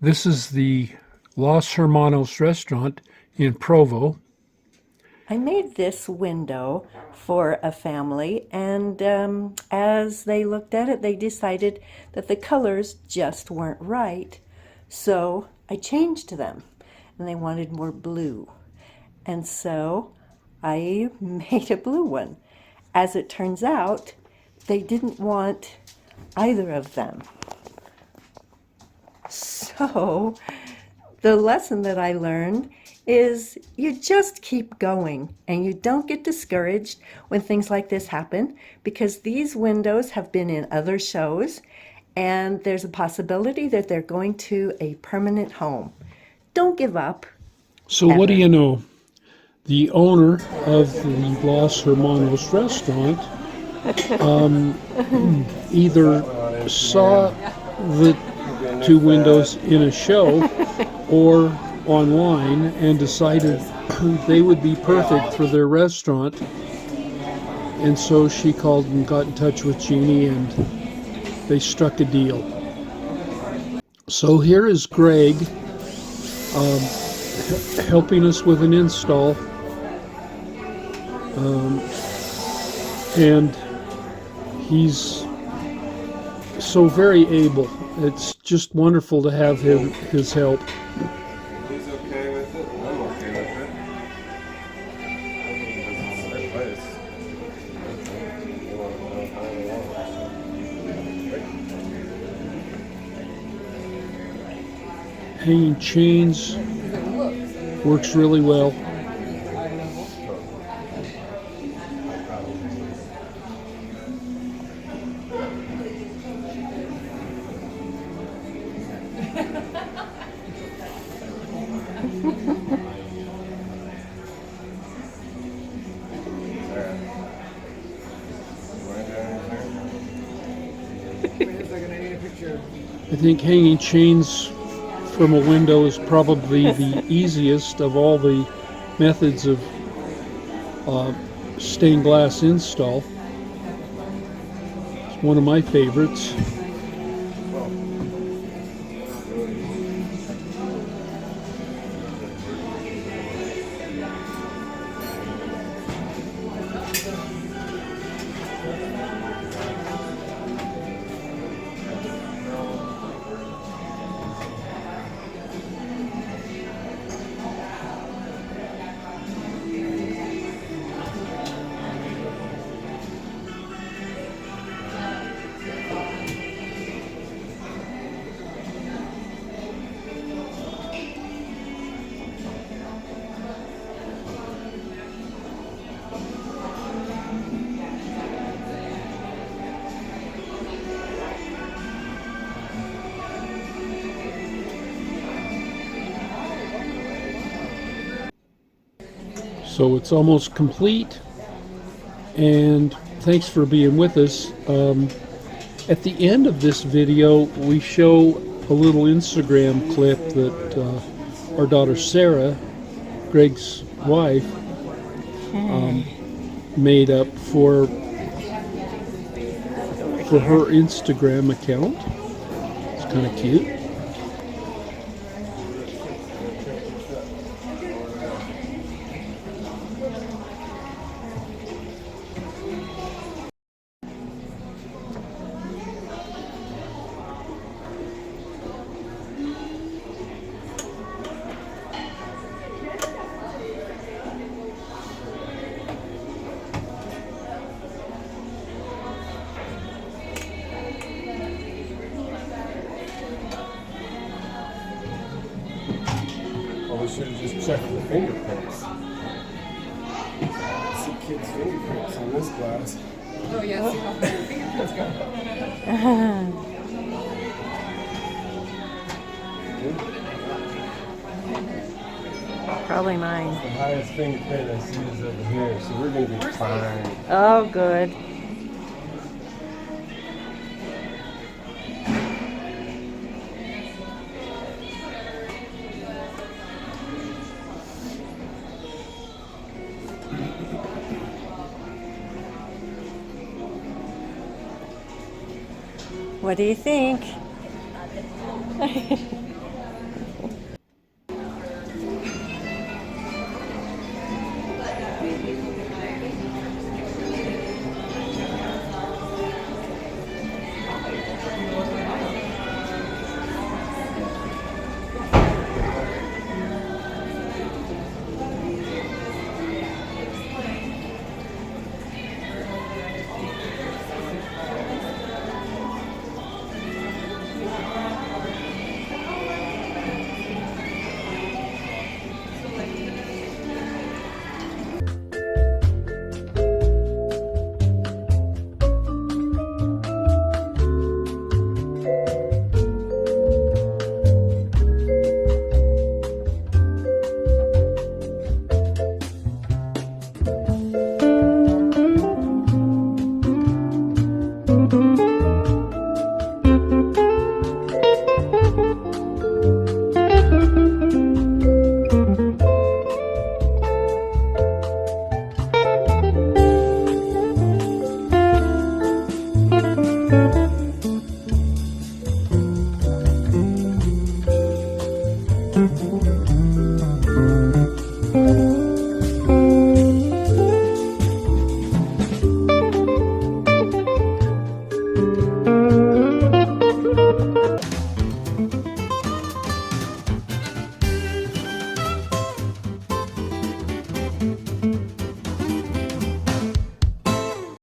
This is the Los Hermanos restaurant in Provo. I made this window for a family, and as they looked at it, they decided that the colors just weren't right. So I changed them, and they wanted more blue. And so I made a blue one. As it turns out, they didn't want either of them. So the lesson that I learned is you just keep going and you don't get discouraged when things like this happen, because these windows have been in other shows and there's a possibility that they're going to a permanent home. Don't give up So what do ever. you know? The owner of the Los Hermanos restaurant either saw the two windows in a show or online and decided they would be perfect for their restaurant. And so she called and got in touch with Jeannie and they struck a deal. So here is Greg helping us with an install. And he's so very able. It's just wonderful to have his help. He's okay with it, and I'm okay with it. Hanging chains works really well. I think hanging chains from a window is probably the easiest of all the methods of stained glass install. It's one of my favorites. So it's almost complete, and thanks for being with us. At the end of this video, we show a little Instagram clip that our daughter Sarah, Greg's wife, made up for her Instagram account. It's kind of cute. We should have just checked the fingerprints. See kids' fingerprints on this glass. Oh, yeah, see how far your fingerprints go. Probably mine. The highest fingerprint I see is over here, so we're going to be fine. Oh, good. What do you think?